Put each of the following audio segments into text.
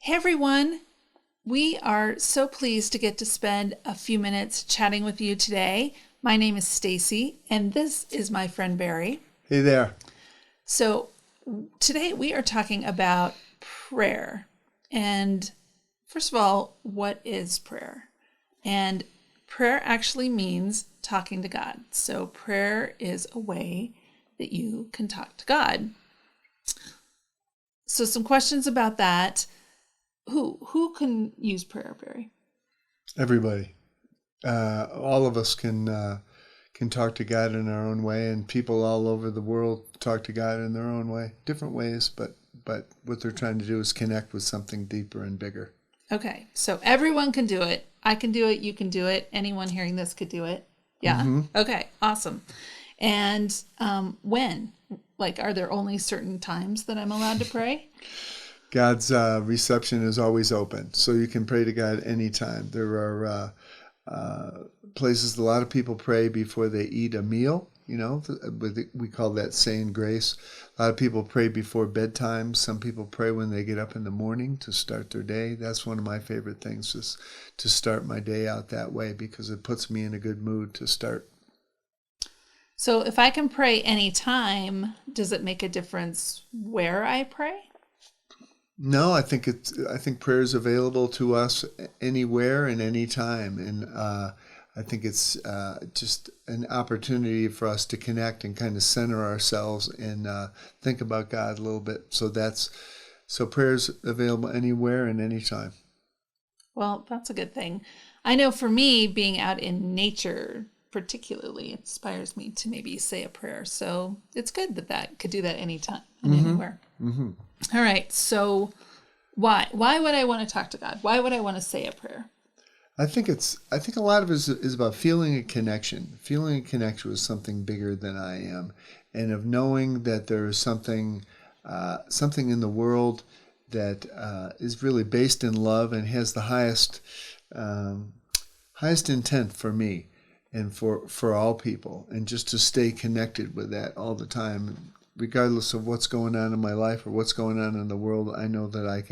Hey everyone, we are so pleased to get to spend a few minutes chatting with you today. My name is Stacy, and this is my friend Barry. Hey there. So today we are talking about prayer. And first of all, what is prayer? And prayer actually means talking to God. So prayer is a way that you can talk to God. So some questions about that. Who can use prayer, Barry? Everybody. All of us can talk to God in our own way, and people all over the world talk to God in their own way, different ways, but what they're trying to do is connect with something deeper and bigger. Okay, so everyone can do it. I can do it. You can do it. Anyone hearing this could do it. Yeah? Mm-hmm. Okay, awesome. And when? Like, are there only certain times that I'm allowed to pray? God's reception is always open, so you can pray to God anytime. There are places a lot of people pray before they eat a meal. You know, we call that saying grace. A lot of people pray before bedtime. Some people pray when they get up in the morning to start their day. That's one of my favorite things, is to start my day out that way, because it puts me in a good mood to start. So if I can pray anytime, does it make a difference where I pray? No, I think prayer is available to us anywhere and anytime, and I think it's just an opportunity for us to connect and kind of center ourselves and think about God a little bit. So prayer is available anywhere and anytime. Well, that's a good thing. I know for me, being out in nature particularly inspires me to maybe say a prayer. So it's good that could do that anytime and anywhere. Mm-hmm. All right. So why would I want to talk to God? Why would I want to say a prayer? I think a lot of it is about feeling a connection with something bigger than I am, and of knowing that there is something in the world that is really based in love and has the highest intent for me and for all people, and just to stay connected with that all the time. Regardless of what's going on in my life or what's going on in the world, I know that I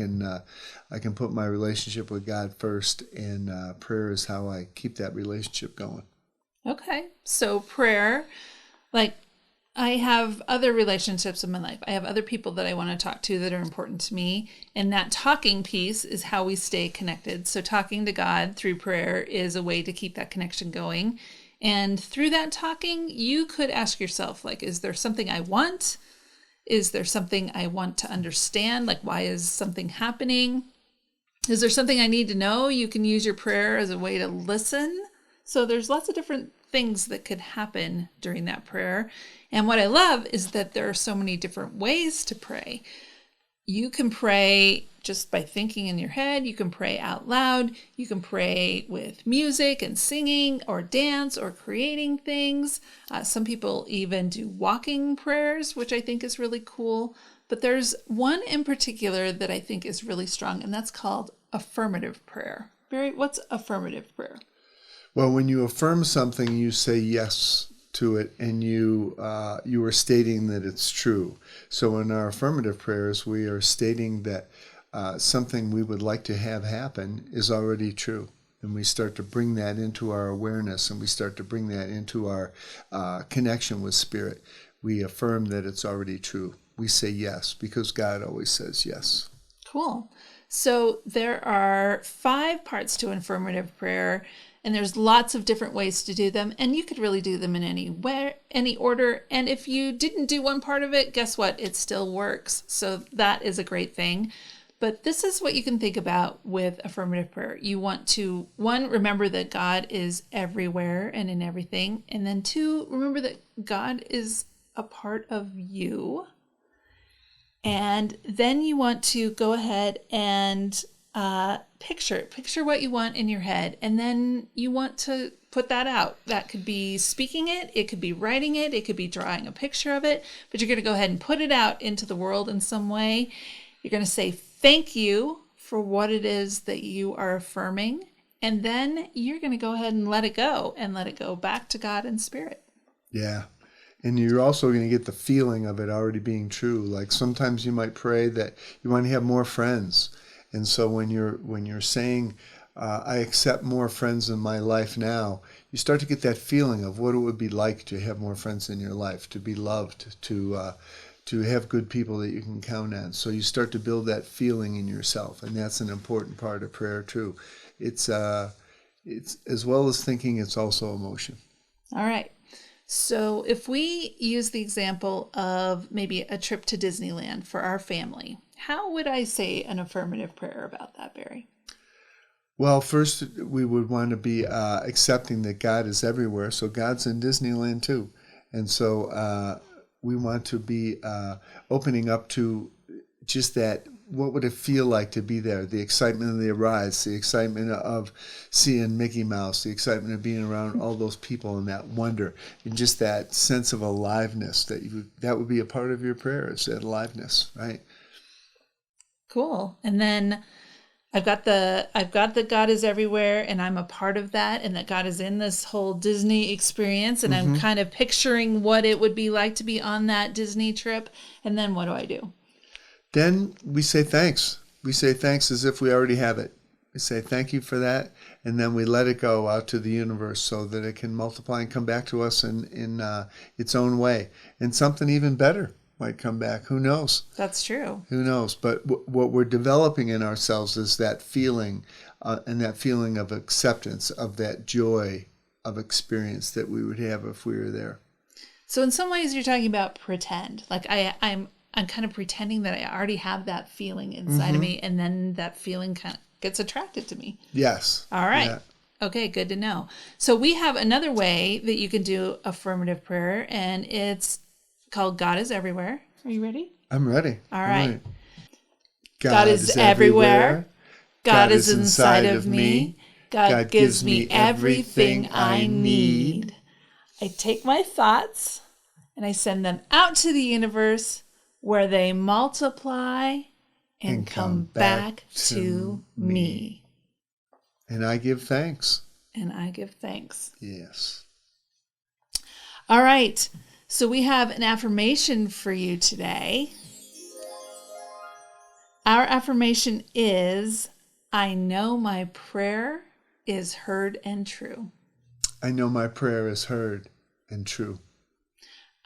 can put my relationship with God first, and prayer is how I keep that relationship going. Okay, so prayer, like, I have other relationships in my life. I have other people that I want to talk to that are important to me, and that talking piece is how we stay connected. So talking to God through prayer is a way to keep that connection going. And through that talking, you could ask yourself, like, is there something I want? Is there something I want to understand? Like, why is something happening? Is there something I need to know? You can use your prayer as a way to listen. So there's lots of different things that could happen during that prayer. And what I love is that there are so many different ways to pray. You can pray just by thinking in your head. You can pray out loud. You can pray with music and singing or dance or creating things. Some people even do walking prayers, which I think is really cool. But there's one in particular that I think is really strong, and that's called affirmative prayer. Barry, what's affirmative prayer? Well, when you affirm something, you say yes to it, and you are stating that it's true. So in our affirmative prayers, we are stating that something we would like to have happen is already true. And we start to bring that into our awareness, and we start to bring that into our connection with Spirit. We affirm that it's already true. We say yes, because God always says yes. Cool. So there are 5 parts to affirmative prayer, and there's lots of different ways to do them, and you could really do them in any order. And if you didn't do one part of it, guess what? It still works. So that is a great thing. But this is what you can think about with affirmative prayer. You want to, 1, remember that God is everywhere and in everything. And then 2, remember that God is a part of you. And then you want to go ahead and picture what you want in your head. And then you want to put that out. That could be speaking it. It could be writing it. It could be drawing a picture of it. But you're going to go ahead and put it out into the world in some way. You're going to say thank you for what it is that you are affirming. And then you're going to go ahead and let it go back to God and Spirit. Yeah. And you're also going to get the feeling of it already being true. Like sometimes you might pray that you want to have more friends. And so when you're saying, I accept more friends in my life now, you start to get that feeling of what it would be like to have more friends in your life, to be loved, to have good people that you can count on. So you start to build that feeling in yourself, and that's an important part of prayer too. It's as well as thinking, it's also emotion. All right. So if we use the example of maybe a trip to Disneyland for our family, how would I say an affirmative prayer about that, Barry? Well, first we would want to be accepting that God is everywhere. So God's in Disneyland too. And so we want to be opening up to just that. What would it feel like to be there? The excitement of the rides, the excitement of seeing Mickey Mouse, the excitement of being around all those people and that wonder, and just that sense of aliveness that would be a part of your prayer, is that aliveness, right? Cool. And then I've got that God is everywhere, and I'm a part of that, and that God is in this whole Disney experience, and I'm kind of picturing what it would be like to be on that Disney trip. And then what do I do? Then we say thanks. We say thanks as if we already have it. We say thank you for that, and then we let it go out to the universe so that it can multiply and come back to us in its own way. And something even better might come back. Who knows? That's true. Who knows? But what we're developing in ourselves is that feeling, and that feeling of acceptance, of that joy of experience that we would have if we were there. So in some ways you're talking about pretend. Like I'm kind of pretending that I already have that feeling inside of me, and then that feeling kind of gets attracted to me. Yes. All right. Yeah. Okay, good to know. So we have another way that you can do affirmative prayer, and it's called God is everywhere. Are you ready? I'm ready. All right. Ready. God is everywhere. God is inside of me. God gives me everything I need. I take my thoughts and I send them out to the universe, where they multiply and come back to me. And I give thanks. And I give thanks. Yes. All right. So we have an affirmation for you today. Our affirmation is, I know my prayer is heard and true. I know my prayer is heard and true.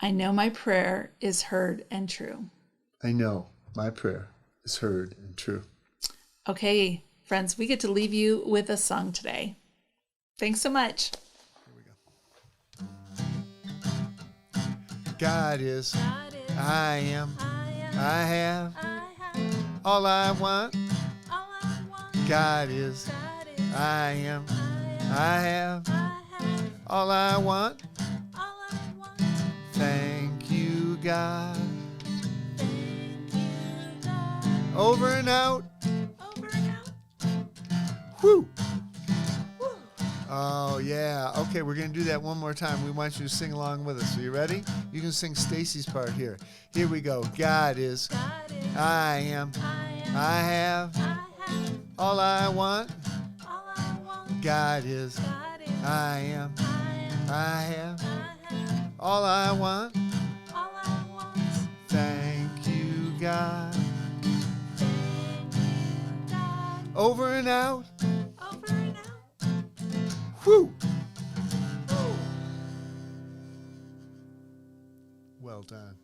I know my prayer is heard and true. I know my prayer is heard and true. Okay, friends, we get to leave you with a song today. Thanks so much. Here we go. God is, I am, I have, all I want. God is, I am, I have, all I want. Thank you, God. Over and out. Woo. Oh, yeah. Okay, we're going to do that one more time. We want you to sing along with us. Are you ready? You can sing Stacy's part here. Here we go. God is, I am, I have, all I want. God is, I am, I have, all I want. Thank you, God. Over and out. Whew. Well done.